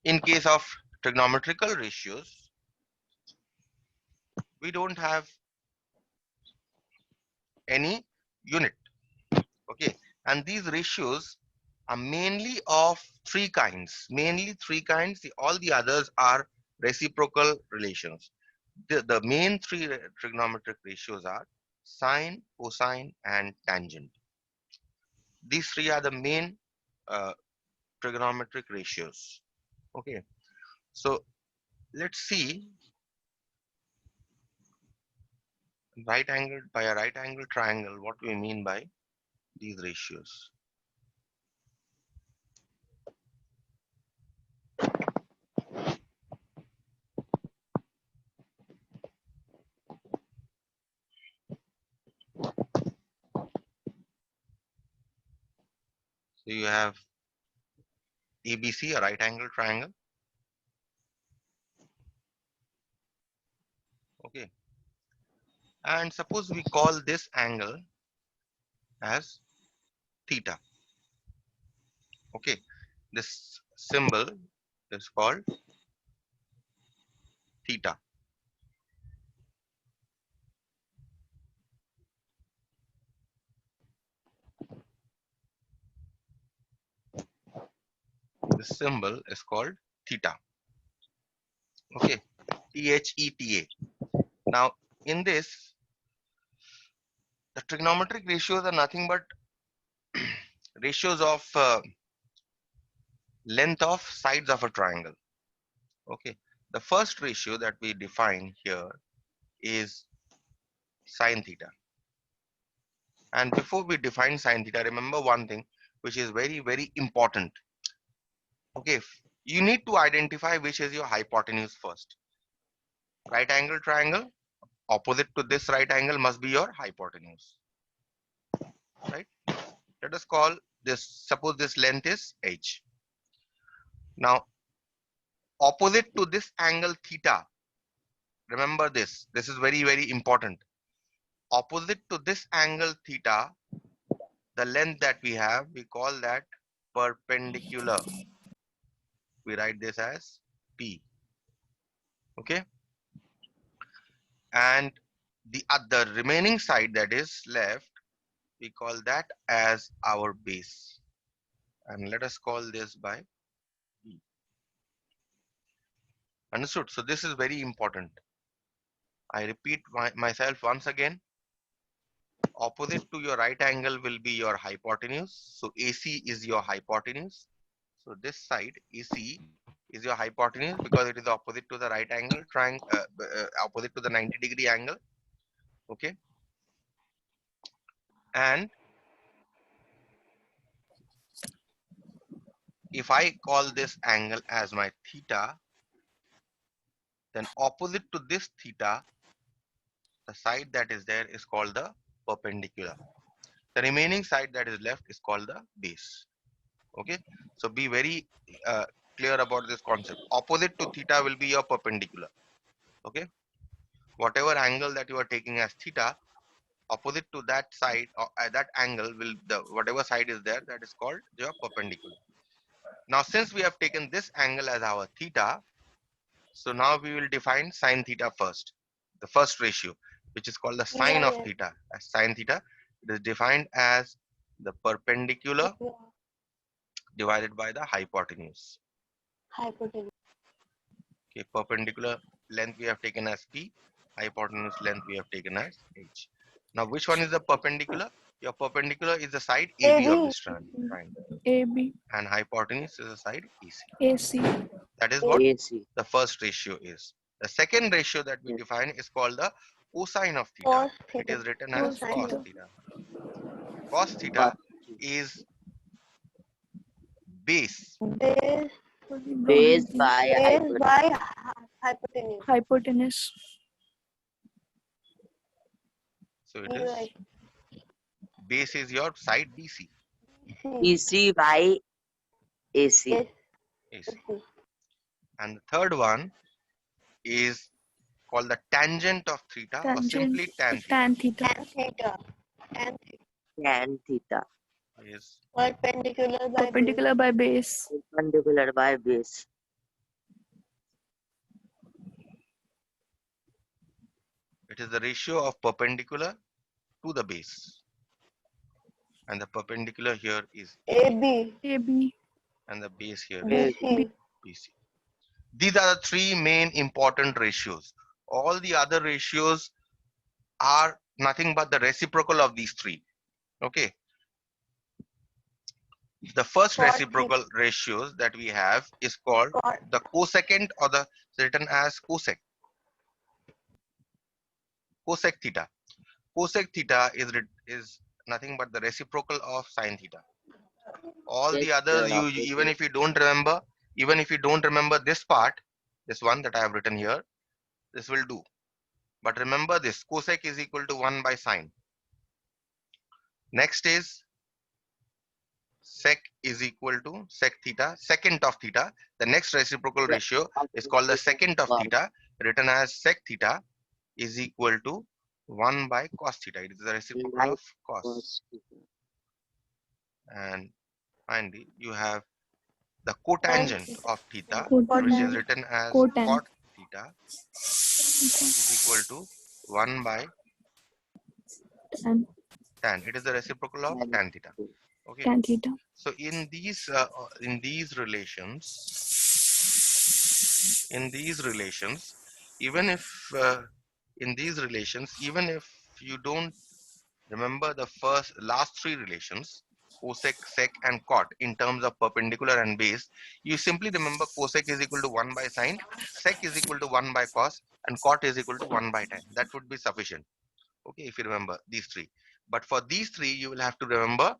In case of trigonometrical ratios, we don't have any unit. Okay, and these ratios are mainly of three kinds. Mainly three kinds. All the others are reciprocal relations. The main three trigonometric ratios are sine, cosine, and tangent. These three are the main uh, trigonometric ratios. Okay, so let's see by a right angle triangle, what we mean by these ratios. So you have ABC, a right angle triangle. Okay, and suppose we call this angle as theta. Okay, this symbol is called theta. This symbol is called theta. Okay, THETA. Now, in this, the trigonometric ratios are nothing but ratios of length of sides of a triangle. Okay, the first ratio that we define here is sine theta. And before we define sine theta, remember one thing which is very, very important. Okay, you need to identify which is your hypotenuse first. Right angle triangle, opposite to this right angle must be your hypotenuse. Right? Let us call this, suppose this length is h. Now, opposite to this angle theta, remember this is very, very important. Opposite to this angle theta, the length that we have, we call that perpendicular. We write this as P. Okay, and the other remaining side that is left, we call that as our base, and let us call this by B. Understood? So this is very important. I repeat myself once again. Opposite to your right angle will be your hypotenuse. So AC is your hypotenuse. So this side AC is your hypotenuse because it is opposite to the right angle triangle, opposite to the 90-degree angle. Okay, and if I call this angle as my theta, then opposite to this theta, the side that is there is called the perpendicular. The remaining side that is left is called the base. Okay, so be very uh, clear about this concept. Opposite to theta will be your perpendicular. Okay, whatever angle that you are taking as theta, opposite to that side or that angle will, the whatever side is there, that is called your perpendicular. Now since we have taken this angle as our theta, so now we will define sine theta first, the first ratio, which is called the sine of theta. As sine theta, it is defined as the perpendicular divided by the hypotenuse. Hypotenuse. Okay, perpendicular length we have taken as P, hypotenuse length we have taken as H. Now which one is the perpendicular? Your perpendicular is the side AB of this triangle, AB, and hypotenuse is the side AC. AC, That is what AC. the first ratio is. The second ratio that we define is called the cosine of theta. Cos It theta. is written as Cos cos theta. theta. Cos Cos theta is base. Base, base by base hypotenuse. by hypotenuse. hypotenuse, So it is, Right. base is your side BC. BC by AC. Yes. AC. And the third one is called the tangent of theta, or tangent, simply tan theta. tan theta, Tan theta. Tan theta. Tan theta. Is Perpendicular by base. perpendicular by base, Perpendicular by base. It is the ratio of perpendicular to the base. And the perpendicular here is AB, AB, and the base here is BC, BC. These are the three main important ratios. All the other ratios are nothing but the reciprocal of these three. Okay. The first Cot reciprocal ratios that we have is called cot, the cosecant, or the written as cosec. Cosec theta. Cosec theta is nothing but the reciprocal of sine theta. All the Just others, even opposite. if you don't remember, this part, this one that I have written here, this will do. But remember this, cosec is equal to 1 by sine. Next is sec is equal to sec theta, secant of theta. The next reciprocal The ratio is called the opposite secant of of theta, written as sec theta is equal to 1 by cos theta. It is the reciprocal like of cos. cos theta. And finally, you have the cotangent theta. of theta, Cotan. which is Cotangent. written as Cotan. cot theta is equal to 1 by and tan. It is the reciprocal of And tan theta. Okay. tan theta. So in these relations, even if even if you don't remember the last three relations, cosec, sec, and cot, in terms of perpendicular and base, you simply remember cosec is equal to 1 by sine, sec is equal to 1 by cos, and cot is equal to 1 by tan. That would be sufficient. Okay, if you remember these three. But for these three, you will have to remember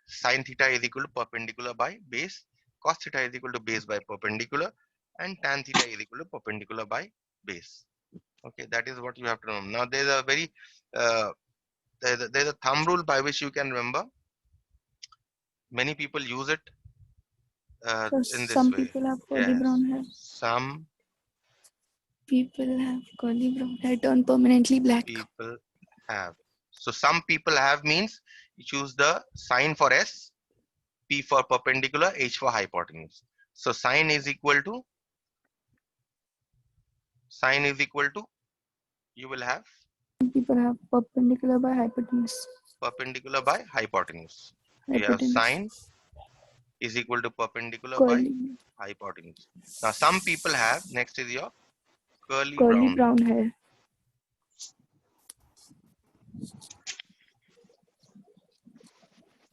sine theta is equal to perpendicular by base, cos theta is equal to base by perpendicular, and tan theta is equal to perpendicular by base. Okay, that is what you have to remember. Now there's a very there's a thumb rule by which you can remember. Many people use it So in this some way. people have curly Yes, brown hair. some People have curly brown hair turn permanently black. people have. So some people have means you choose the sign for S, P for perpendicular, H for hypotenuse. So sine is equal to you will have Some people have perpendicular by hypotenuse. perpendicular by hypotenuse. You have Hypotenuse. sine is equal to perpendicular by Curly, hypotenuse. Now some people have, next is your curly curly brown brown hair. hair.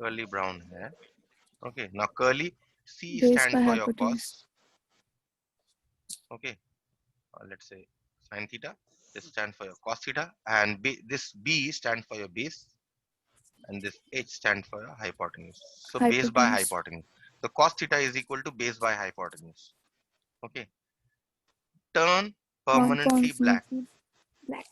Curly brown hair. Okay, now curly, C Base stands by for your hypotenuse. cos. Okay, let's say sine theta. This stands for your cos theta, and this B stands for your base, and this H stands for your hypotenuse. So base by Hypotenuse. hypotenuse. So cos theta is equal to base by hypotenuse. Okay, turn permanently black. Black.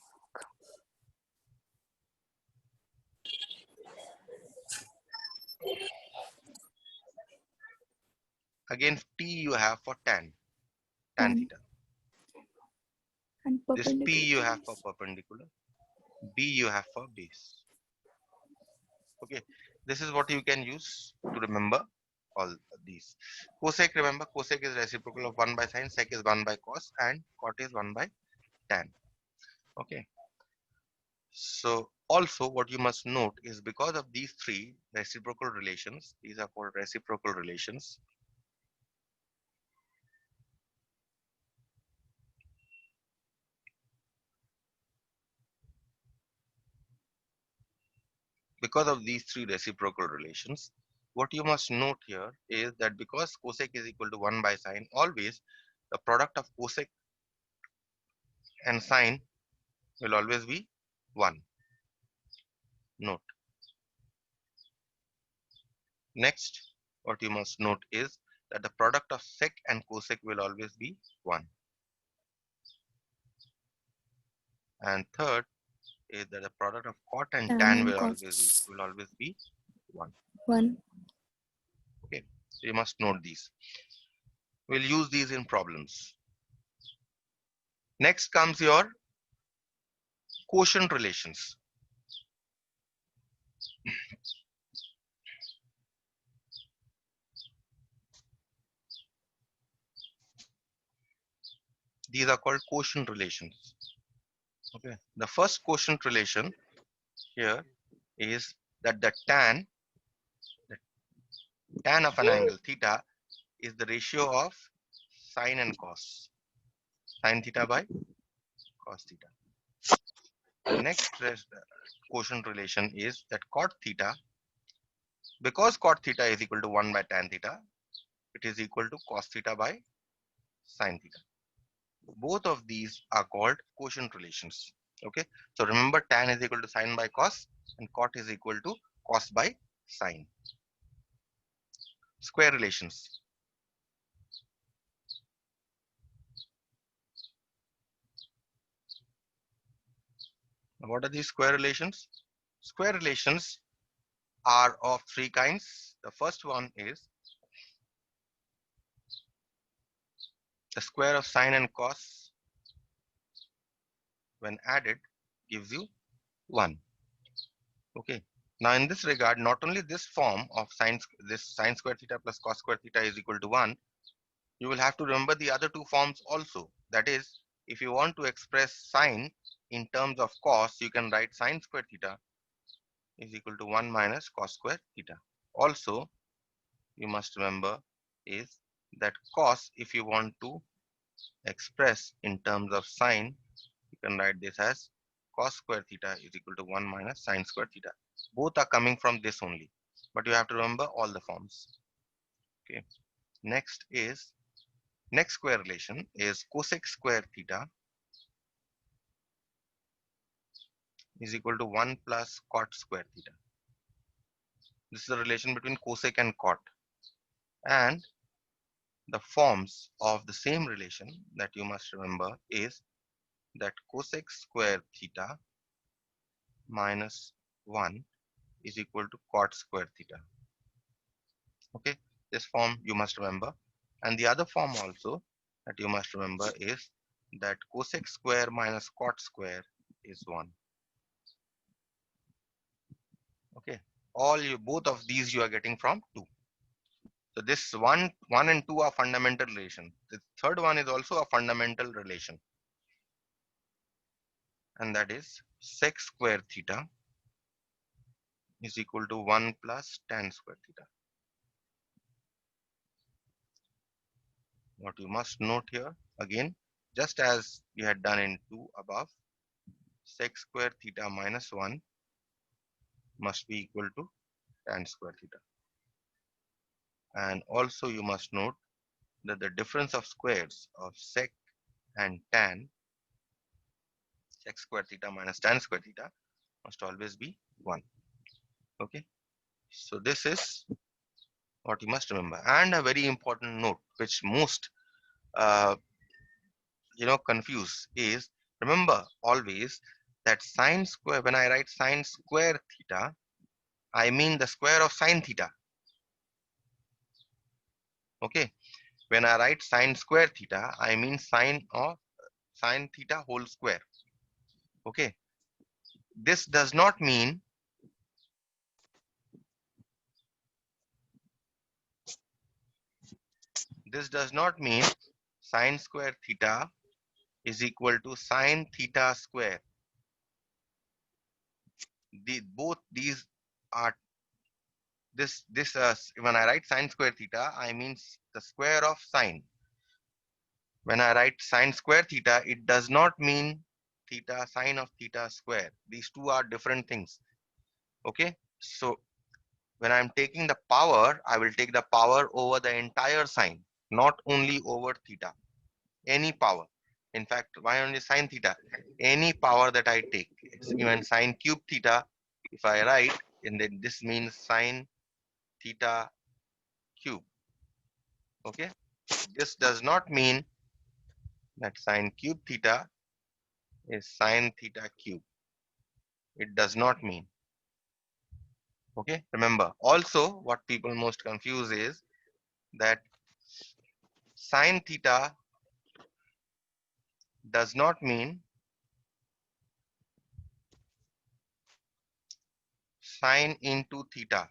Again, T you have for tan Tan. theta. And This P perpendicular. you have for perpendicular, B you have for base. Okay, this is what you can use to remember all these. Cosec, remember cosec is reciprocal of 1 by sine, sec is 1 by cos, and cot is 1 by tan. Okay, so also what you must note is, because of these three reciprocal relations, these are called reciprocal relations. Because of these three reciprocal relations, what you must note here is that because cosec is equal to 1 by sine, always the product of cosec and sine will always be 1. Note. Next, what you must note is that the product of sec and cosec will always be 1. And third is that the product of cot and Tan tan and will cos. always be 1. 1. Okay, so you must note these. We'll use these in problems. Next comes your quotient relations. These are called quotient relations. Okay, the first quotient relation here is that the tan of an angle theta is the ratio of sine and cos. Sine theta by cos theta. The next quotient relation is that cot theta, because cot theta is equal to 1 by tan theta, it is equal to cos theta by sine theta. Both of these are called quotient relations. Okay, so remember, tan is equal to sine by cos and cot is equal to cos by sine. Square relations. What are these square relations? Square relations are of three kinds. The first one is the square of sine and cos when added gives you 1. Okay. Now in this regard, not only this form of this sine square theta plus cos square theta is equal to 1, you will have to remember the other two forms also. That is, if you want to express sine in terms of cos, you can write sine square theta is equal to 1 minus cos square theta. Also, you must remember is that cos, if you want to express in terms of sine, you can write this as cos square theta is equal to 1 minus sine square theta. Both are coming from this only, but you have to remember all the forms. Okay. Next square relation is cosec square theta is equal to 1 plus cot square theta. This is the relation between cosec and cot. And the forms of the same relation that you must remember is that cosec square theta minus 1 is equal to cot square theta. Okay, this form you must remember. And the other form also that you must remember is that cosec square minus cot square is 1. Okay, both of these you are getting from 2. So this one and 2 are fundamental relation. The third one is also a fundamental relation, and that is sec square theta is equal to 1 plus tan square theta. What you must note here again, just as we had done in 2 above, sec square theta minus 1 must be equal to tan square theta. And also you must note that the difference of squares of sec and tan, sec square theta minus tan square theta, must always be 1. Okay, so this is what you must remember. And a very important note which most uh, confuse is, remember always that sine square, when I write sine square theta, I mean the square of sine theta. Okay, when I write sine square theta, I mean sine of sine theta whole square. Okay, this does not mean sine square theta is equal to sine theta square. Both these are when I write sine square theta, I mean the square of sine. When I write sine square theta, it does not mean theta sine of theta square. These two are different things. Okay, so when I'm taking the power, I will take the power over the entire sine, not only over theta. Any power. In fact, why only sine theta? Any power that I take, even sine cube theta, if I write, and then this means sine theta cube. Okay, this does not mean that sine cube theta is sine theta cube. It does not mean. Okay, remember also what people most confuse is that sine theta does not mean sine into theta.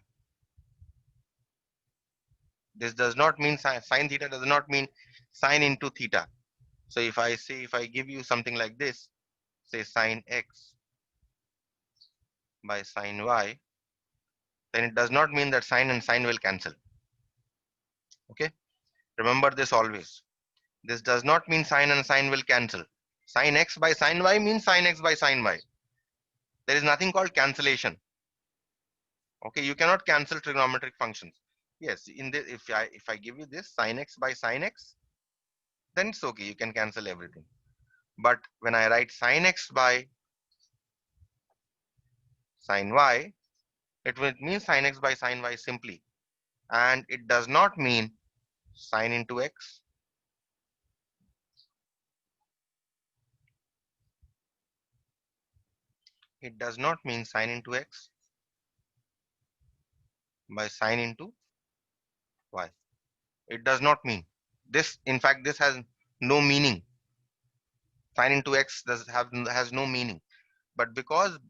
This does not mean sine theta does not mean sine into theta. So if I give you something like this, say sine x by sine y, then it does not mean that sine and sine will cancel. Okay, remember this always. This does not mean sine and sine will cancel. Sine x by sine y means sine x by sine y. There is nothing called cancellation. Okay, you cannot cancel trigonometric functions. Yes, in this, if I give you this sine x by sine x, then it's okay. You can cancel everything. But when I write sine x by sine y, it will mean sine x by sine y simply, and it does not mean sine into x. It does not mean sine into x by sine into y. It does not mean this. In fact, this has no meaning. Sine into x has no meaning. But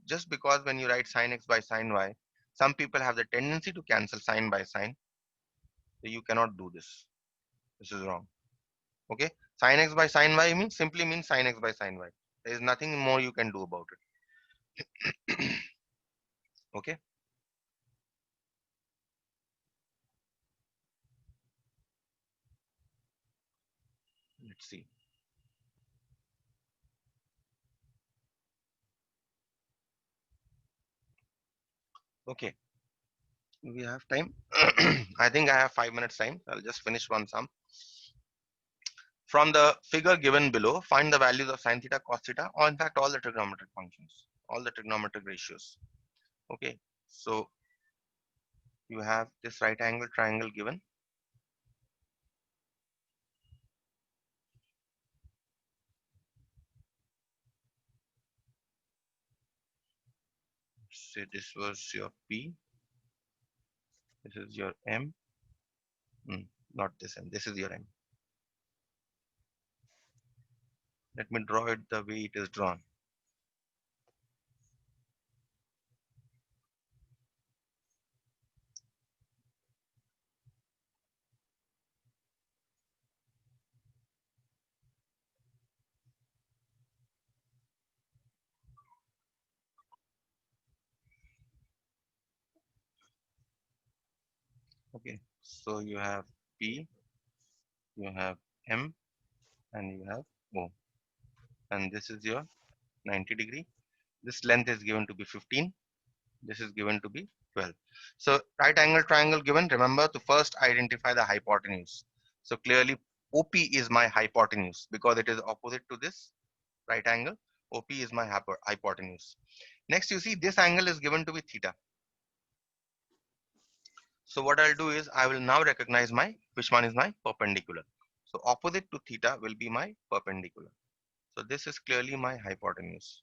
just because when you write sine x by sine y, some people have the tendency to cancel sine by sine. So you cannot do this. This is wrong. Okay, sine x by sine y simply means sine x by sine y. There is nothing more you can do about it. Okay. Let's see. Okay, we have time. I think I have 5 minutes time. I'll just finish one sum. From the figure given below, find the values of sine theta, cos theta, or in fact all the trigonometric functions, all the trigonometric ratios. Okay, so you have this right angle triangle given. Say this was your P, this is your M, not this M, this is your M. Let me draw it the way it is drawn. Okay, so you have P, you have M, and you have O, and this is your 90 degree. This length is given to be 15. This is given to be 12. So right angle triangle given, remember to first identify the hypotenuse. So clearly OP is my hypotenuse because it is opposite to this right angle. OP is my hypotenuse. Next, you see this angle is given to be theta. So what I'll do is I will now recognize which one is my perpendicular. So opposite to theta will be my perpendicular. So this is clearly my hypotenuse.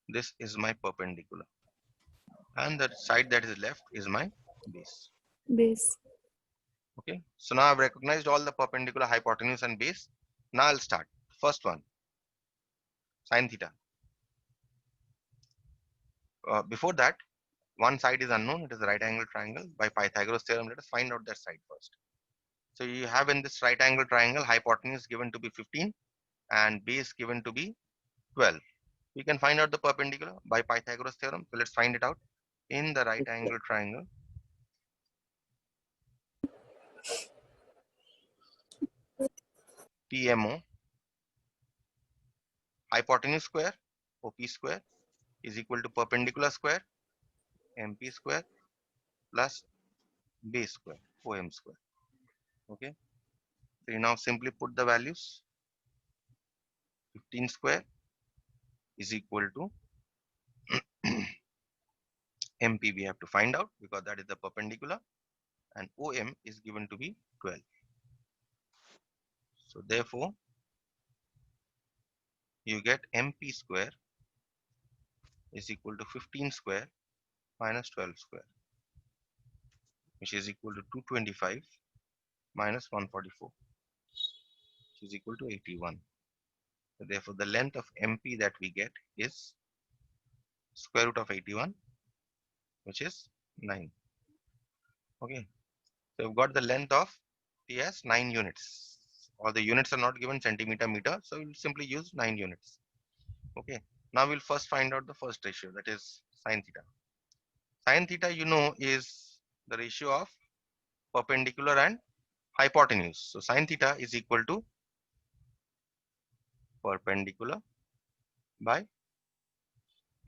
This is my perpendicular. And the side that is left is my base. Base. Okay, so now I've recognized all the perpendicular, hypotenuse and base. Now I'll start. First one, sine theta. Before that, one side is unknown, it is a right angle triangle. By Pythagoras theorem, let us find out that side first. So you have in this right angle triangle, hypotenuse given to be 15 and base given to be 12. We can find out the perpendicular by Pythagoras theorem. So let's find it out. In the right angle triangle, PMO, hypotenuse square, OP square is equal to perpendicular square, MP square plus base square, OM square. Okay, so you now simply put the values. 15 square is equal to MP we have to find out because that is the perpendicular, and OM is given to be 12. So therefore you get MP square is equal to 15 square minus 12 square, which is equal to 225 minus 144, which is equal to 81. So therefore the length of MP that we get is square root of 81, which is 9. Okay, so we've got the length of TS 9 units. All the units are not given centimeter, meter, so we'll simply use 9 units. Okay. Now we'll first find out the first ratio, that is sine theta. Sine theta, you know, is the ratio of perpendicular and hypotenuse. So sine theta is equal to perpendicular by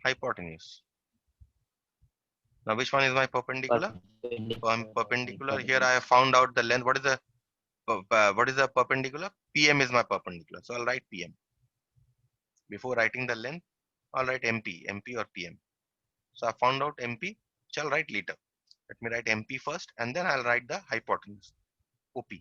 hypotenuse. Now which one is my perpendicular? Perpendicular. Here I have found out the length. What is the perpendicular? PM is my perpendicular. So I'll write PM. Before writing the length, I'll write MP or PM. So I found out MP, which I'll write later. Let me write MP first, and then I'll write the hypotenuse, OP.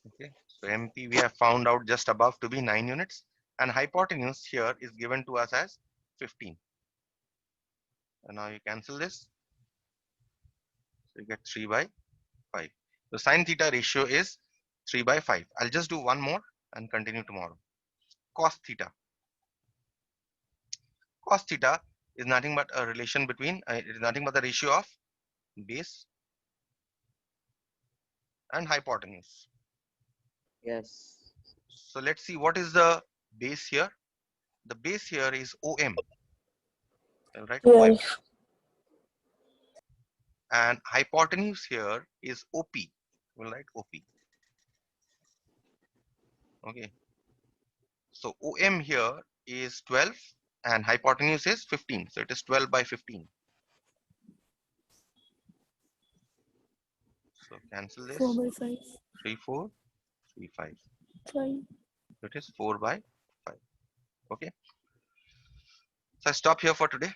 Okay, so MP we have found out just above to be 9 units, and hypotenuse here is given to us as 15. And now you cancel this, so you get 3 by 5. So sine theta ratio is 3 by 5. I'll just do one more and continue tomorrow. Cos theta. Cos theta is nothing but a relation between, it is nothing but the ratio of base and hypotenuse. Yes. So let's see what is the base here. The base here is OM. All right, OM. And hypotenuse here is OP. We'll write OP. Okay. So OM here is 12 and hypotenuse is 15. So it is 12 by 15. So cancel this. 4 by 5. 3, 4, 3, 5. 5. So it is 4 by 5. Okay. So I stop here for today.